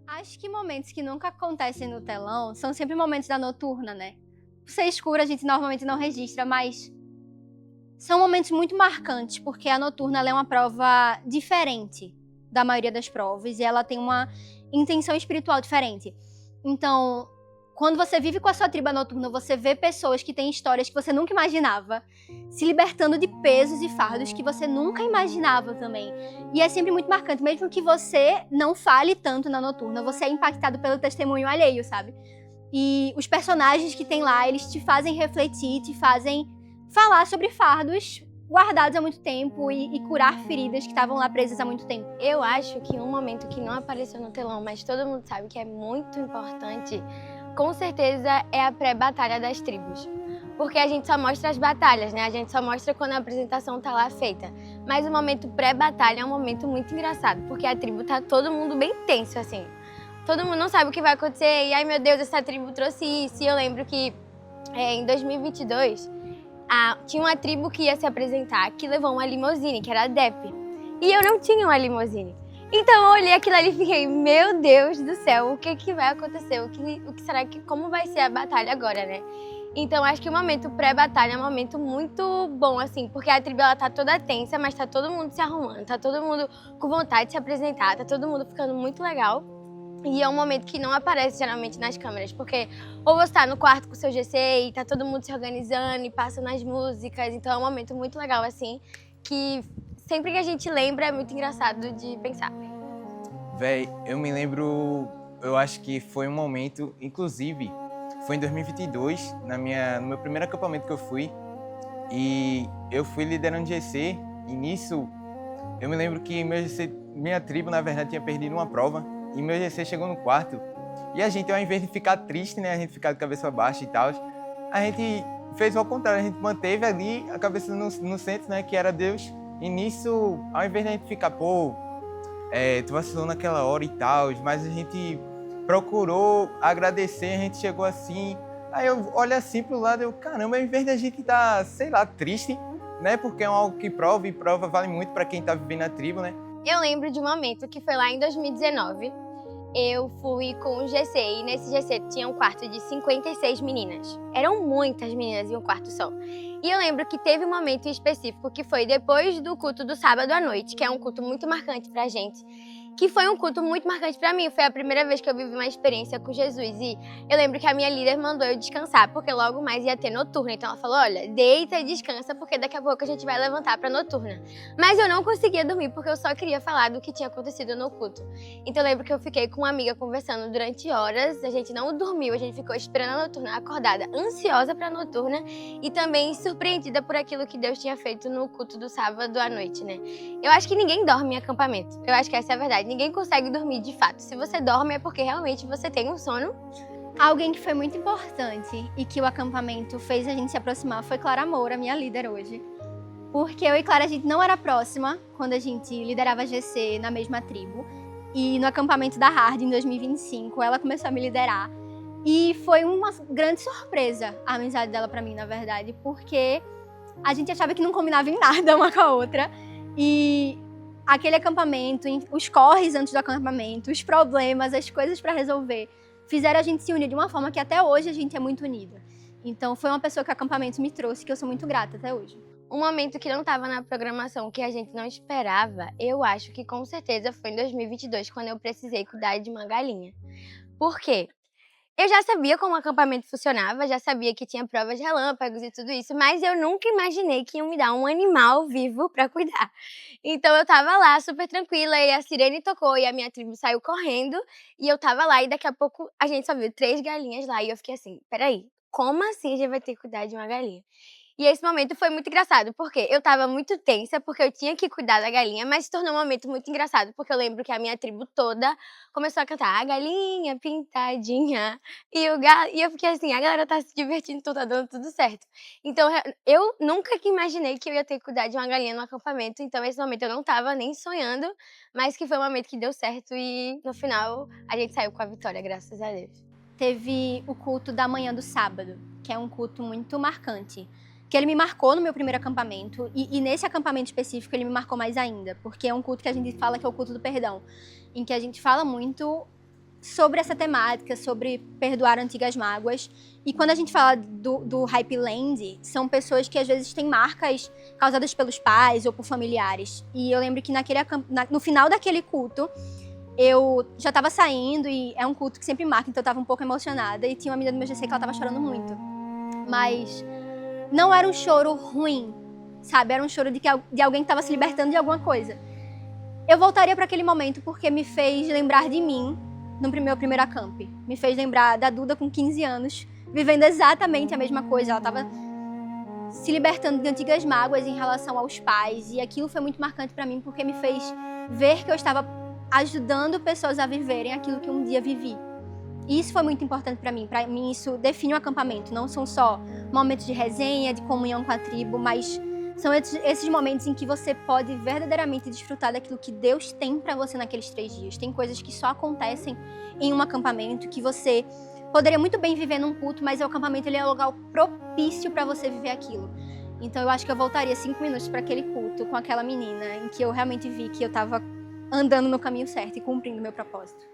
Acho que momentos que nunca acontecem no telão são sempre momentos da noturna, né? Por ser escuro, a gente normalmente não registra, mas são momentos muito marcantes, porque a noturna ela é uma prova diferente da maioria das provas e ela tem uma intenção espiritual diferente. Então, quando você vive com a sua tribo noturna, você vê pessoas que têm histórias que você nunca imaginava, se libertando de pesos e fardos que você nunca imaginava também. E é sempre muito marcante, mesmo que você não fale tanto na noturna, você é impactado pelo testemunho alheio, sabe? E os personagens que tem lá, eles te fazem refletir, te fazem falar sobre fardos guardados há muito tempo e curar feridas que estavam lá presas há muito tempo. Eu acho que um momento que não apareceu no telão, mas todo mundo sabe que é muito importante, com certeza é a pré-batalha das tribos. Porque a gente só mostra as batalhas, né? A gente só mostra quando a apresentação tá lá feita. Mas o momento pré-batalha é um momento muito engraçado, porque a tribo tá todo mundo bem tenso, assim. Todo mundo não sabe o que vai acontecer, e ai meu Deus, essa tribo trouxe isso. E eu lembro que em 2022, tinha uma tribo que ia se apresentar, que levou uma limusine, que era a DEP. E eu não tinha uma limusine. Então eu olhei aquilo ali e fiquei, meu Deus do céu, o que vai acontecer? O que será que, como vai ser a batalha agora, né? Então acho que o momento pré-batalha é um momento muito bom, assim, porque a tribo ela tá toda tensa, mas tá todo mundo se arrumando, tá todo mundo com vontade de se apresentar, tá todo mundo ficando muito legal. E é um momento que não aparece geralmente nas câmeras, porque ou você tá no quarto com o seu GC e tá todo mundo se organizando e passando as músicas, então é um momento muito legal, assim, que sempre que a gente lembra é muito engraçado de pensar. Véi, eu me lembro, eu acho que foi um momento, inclusive, foi em 2022, no meu primeiro acampamento que eu fui, e eu fui liderando GC, e nisso eu me lembro que minha tribo, na verdade, tinha perdido uma prova, e meu GC chegou no quarto, e a gente, ao invés de ficar triste, né, a gente ficar de cabeça baixa e tal, a gente fez ao contrário, a gente manteve ali a cabeça no centro, né, que era Deus, e nisso, ao invés de a gente ficar, pô, tu vacilou naquela hora e tal, mas a gente procurou agradecer, a gente chegou assim, aí eu olho assim pro lado, caramba, ao invés da gente estar, sei lá, triste, né, porque é algo que prova, e prova vale muito para quem tá vivendo a tribo, né. Eu lembro de um momento que foi lá em 2019, eu fui com o GC e nesse GC tinha um quarto de 56 meninas. Eram muitas meninas em um quarto só. E eu lembro que teve um momento específico que foi depois do culto do sábado à noite, que é um culto muito marcante pra gente, que foi um culto muito marcante pra mim. Foi a primeira vez que eu vivi uma experiência com Jesus e eu lembro que a minha líder mandou eu descansar, porque logo mais ia ter noturna. Então ela falou, olha, deita e descansa, porque daqui a pouco a gente vai levantar pra noturna. Mas eu não conseguia dormir, porque eu só queria falar do que tinha acontecido no culto. Então eu lembro que eu fiquei com uma amiga conversando durante horas, a gente não dormiu, a gente ficou esperando a noturna, acordada, ansiosa pra noturna e também surpreendida por aquilo que Deus tinha feito no culto do sábado à noite, né? Eu acho que ninguém dorme em acampamento, eu acho que essa é a verdade. Ninguém consegue dormir de fato. Se você dorme é porque realmente você tem um sono. Alguém que foi muito importante e que o acampamento fez a gente se aproximar foi Clara Moura, minha líder hoje. Porque eu e Clara, a gente não era próxima quando a gente liderava a GC na mesma tribo. E no acampamento da Hard, em 2025, ela começou a me liderar. E foi uma grande surpresa a amizade dela pra mim, na verdade, porque a gente achava que não combinava em nada uma com a outra. E aquele acampamento, os corres antes do acampamento, os problemas, as coisas para resolver, fizeram a gente se unir de uma forma que até hoje a gente é muito unida. Então foi uma pessoa que o acampamento me trouxe, que eu sou muito grata até hoje. Um momento que não estava na programação, que a gente não esperava, eu acho que com certeza foi em 2022, quando eu precisei cuidar de uma galinha. Por quê? Eu já sabia como o acampamento funcionava, já sabia que tinha provas de relâmpagos e tudo isso, mas eu nunca imaginei que iam me dar um animal vivo para cuidar. Então eu tava lá super tranquila e a sirene tocou e a minha tribo saiu correndo e eu tava lá e daqui a pouco a gente só viu 3 galinhas lá e eu fiquei assim, peraí, como assim a gente vai ter que cuidar de uma galinha? E esse momento foi muito engraçado, porque eu tava muito tensa, porque eu tinha que cuidar da galinha, mas se tornou um momento muito engraçado, porque eu lembro que a minha tribo toda começou a cantar a galinha pintadinha, e eu fiquei assim, a galera tá se divertindo, então tá dando tudo certo. Então eu nunca que imaginei que eu ia ter que cuidar de uma galinha no acampamento, então esse momento eu não tava nem sonhando, mas que foi um momento que deu certo e no final a gente saiu com a vitória, graças a Deus. Teve o culto da manhã do sábado, que é um culto muito marcante, porque ele me marcou no meu primeiro acampamento, e nesse acampamento específico ele me marcou mais ainda, porque é um culto que a gente fala que é o culto do perdão, em que a gente fala muito sobre essa temática, sobre perdoar antigas mágoas. E quando a gente fala do Hype Land, são pessoas que às vezes têm marcas causadas pelos pais ou por familiares. E eu lembro que no final daquele culto, eu já estava saindo, e é um culto que sempre marca, então eu estava um pouco emocionada, e tinha uma menina do meu GC que ela estava chorando muito. Mas não era um choro ruim, sabe? Era um choro de alguém que estava se libertando de alguma coisa. Eu voltaria para aquele momento porque me fez lembrar de mim no meu primeiro acamp. Me fez lembrar da Duda com 15 anos, vivendo exatamente a mesma coisa. Ela estava se libertando de antigas mágoas em relação aos pais, e aquilo foi muito marcante para mim porque me fez ver que eu estava ajudando pessoas a viverem aquilo que um dia vivi. E isso foi muito importante para mim. Para mim, isso define o acampamento. Não são só momentos de resenha, de comunhão com a tribo, mas são esses momentos em que você pode verdadeiramente desfrutar daquilo que Deus tem para você naqueles 3 dias. Tem coisas que só acontecem em um acampamento, que você poderia muito bem viver num culto, mas o acampamento ele é um lugar propício para você viver aquilo. Então eu acho que eu voltaria 5 minutos para aquele culto com aquela menina, em que eu realmente vi que eu estava andando no caminho certo e cumprindo o meu propósito.